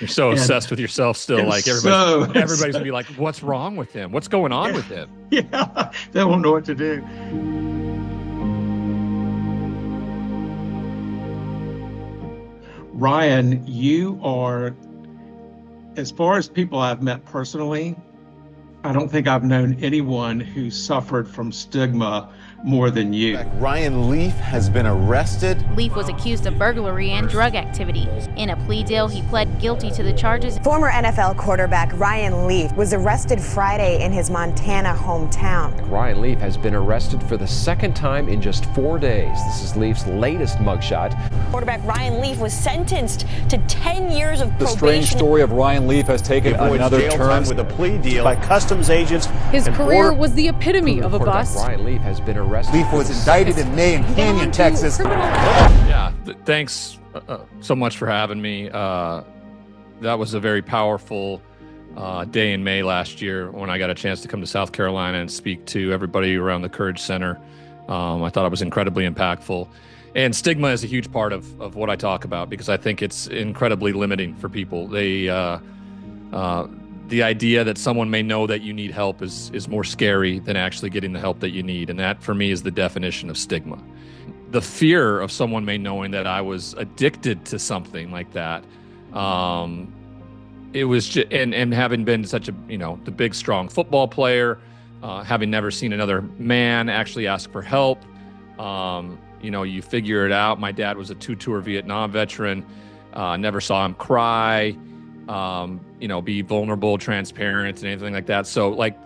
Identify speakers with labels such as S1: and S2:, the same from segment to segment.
S1: You're so
S2: And
S1: obsessed with yourself still. Like everybody's gonna be like, what's wrong with him? What's going on with him?
S2: Yeah, they won't know what to do. Ryan, you are, as far as people I've met personally, I don't think I've known anyone who suffered from stigma more than you.
S3: Ryan Leaf has been arrested.
S4: Leaf was accused of burglary and drug activity. In a plea deal, he pled guilty to the charges.
S5: Former NFL quarterback Ryan Leaf was arrested Friday in his Montana hometown.
S6: Ryan Leaf has been arrested for the second time in just 4 days. This is Leaf's latest mugshot.
S7: Quarterback Ryan Leaf was sentenced to 10 years of probation.
S8: The strange story of Ryan Leaf has taken another turn
S3: with a plea deal by customs agents.
S9: His career was the epitome of a bust.
S6: Ryan Leaf has been arrested.
S8: Leaf was indicted in May in Canyon, Texas.
S1: Yeah, thanks so much for having me. That was a very powerful day in May last year when I got a chance to come to South Carolina and speak to everybody around the Courage Center. I thought it was incredibly impactful. And stigma is a huge part of what I talk about because I think it's incredibly limiting for people. The idea that someone may know that you need help is more scary than actually getting the help that you need. And that, for me, is the definition of stigma. The fear of someone may knowing that I was addicted to something like that. It was just, and having been such a, the big, strong football player, having never seen another man actually ask for help. You figure it out. My dad was a 2-tour Vietnam veteran. Never saw him cry. Be vulnerable, transparent, and anything like that. So like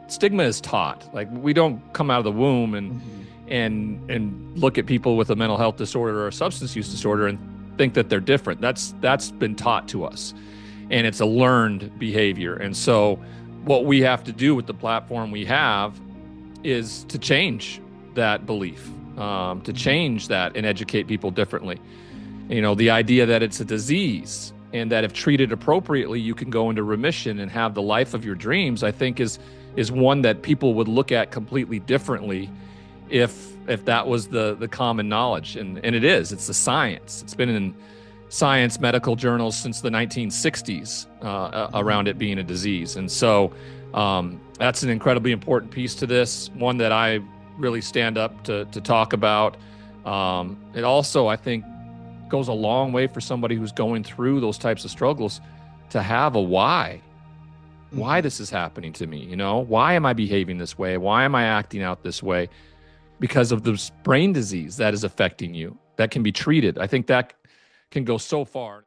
S1: stigma is taught. Like we don't come out of the womb and look at people with a mental health disorder or a substance use disorder and think that they're different. That's been taught to us, and it's a learned behavior. And so what we have to do with the platform we have is to change that belief, to change that and educate people differently. The idea that it's a disease and that if treated appropriately, you can go into remission and have the life of your dreams, I think is one that people would look at completely differently if that was the common knowledge. And it is. It's the science. It's been in science medical journals since the 1960s around it being a disease. And so that's an incredibly important piece to this, one that I really stand up to talk about. It also, I think, goes a long way for somebody who's going through those types of struggles to have a why this is happening to me. Why am I behaving this way? Why am I acting out this way? Because of this brain disease that is affecting you, that can be treated. I think that can go so far.